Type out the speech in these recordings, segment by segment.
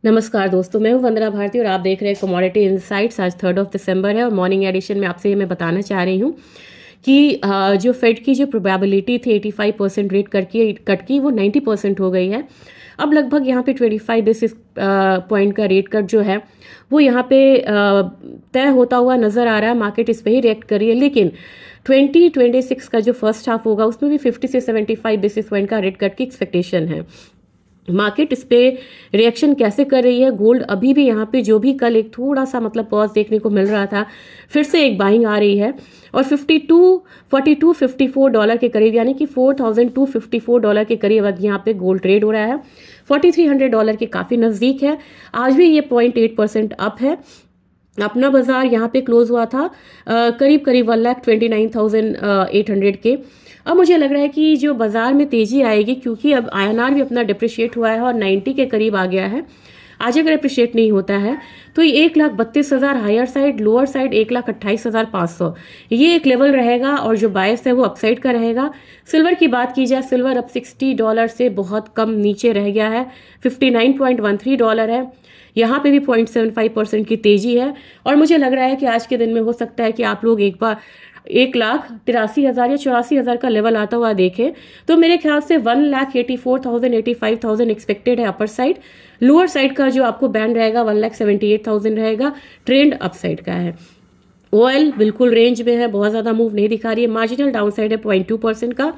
नमस्कार दोस्तों, मैं हूं वंदना भारती और आप देख रहे हैं कमोडिटी इनसाइट्स। आज 3 दिसंबर है और मॉर्निंग एडिशन में आपसे ये मैं बताना चाह रही हूं कि जो फेड की जो प्रोबेबिलिटी थी 85% रेट कट की वो 90% हो गई है। अब लगभग यहाँ पे 25 बेसिस पॉइंट का रेट कट जो है वो यहाँ पे तय होता हुआ नज़र आ रहा है। मार्केट इस पर ही रिएक्ट कर रही है, लेकिन 2026 का जो फर्स्ट हाफ होगा उसमें भी 50 से 75 बेसिस पॉइंट का रेट कट की एक्सपेक्टेशन है। मार्केट इस पे रिएक्शन कैसे कर रही है? गोल्ड अभी भी यहाँ पे जो भी कल एक थोड़ा सा मतलब पॉज देखने को मिल रहा था, फिर से एक बाइंग आ रही है और 54 के करीब, यानी कि $4,254 के करीब अब यहाँ पे गोल्ड ट्रेड हो रहा है। $4,300 के काफ़ी नज़दीक है। आज भी ये 0.8% अप है। अपना बाजार यहाँ पे क्लोज हुआ था करीब करीब 1,29,800 के। अब मुझे लग रहा है कि जो बाजार में तेजी आएगी, क्योंकि अब INR भी अपना डिप्रिशिएट हुआ है और 90 के करीब आ गया है। आज अगर अप्रिशिएट नहीं होता है तो ये 1,32,000 हायर साइड, लोअर साइड 1,28,500 ये एक लेवल रहेगा और जो बायस है वो अपसाइड का रहेगा। सिल्वर की बात की जाए, सिल्वर अब $60 से बहुत कम नीचे रह गया है, $59.13 है। यहाँ पे भी 0.75% की तेजी है और मुझे लग रहा है कि आज के दिन में हो सकता है कि आप लोग एक बार 1,83,000 या 84,000 का लेवल आता हुआ देखें। तो मेरे ख्याल से 1,84,000 85,000 एक्सपेक्टेड है अपर साइड। लोअर साइड का जो आपको बैंड रहेगा 1,78,000 रहेगा। ट्रेंड अप साइड का है। ऑयल बिल्कुल रेंज में है, बहुत ज़्यादा मूव नहीं दिखा रही है। मार्जिनल डाउन साइड है 0.2% का,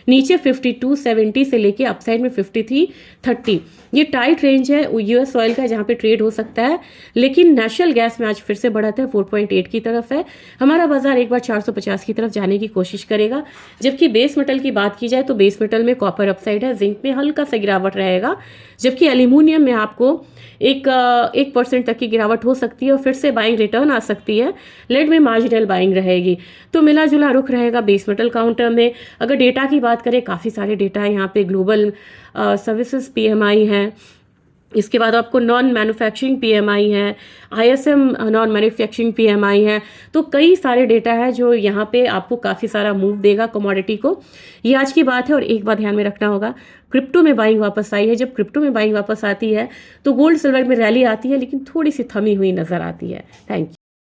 नीचे 52.70 से लेके अपसाइड में 53.30। ये टाइट रेंज है यूएस ऑयल का, जहाँ पे ट्रेड हो सकता है। लेकिन नेशनल गैस में आज फिर से बढ़त है, 4.8 की तरफ है। हमारा बाजार एक बार 450 की तरफ जाने की कोशिश करेगा। जबकि बेस मेटल की बात की जाए तो बेस मेटल में कॉपर अपसाइड है, जिंक में हल्का सा गिरावट रहेगा, जबकि एल्यूमिनियम में आपको 1% तक की गिरावट हो सकती है और फिर से बाइंग रिटर्न आ सकती है। लेड में मार्जिनल बाइंग रहेगी। तो मिला जुला रुख रहेगा बेस मेटल काउंटर में। अगर डेटा की बात करें, काफ़ी सारे डेटा है यहाँ पे। ग्लोबल सर्विसेज PMI है, इसके बाद आपको नॉन मैन्युफैक्चरिंग PMI है, ISM नॉन मैन्युफैक्चरिंग PMI है। तो कई सारे डेटा है जो यहाँ पे आपको काफ़ी सारा मूव देगा कमोडिटी को। ये आज की बात है और एक बात ध्यान में रखना होगा, क्रिप्टो में बाइंग वापस आई है। जब क्रिप्टो में बाइंग वापस आती है तो गोल्ड सिल्वर में रैली आती है, लेकिन थोड़ी सी थमी हुई नजर आती है। Thank you.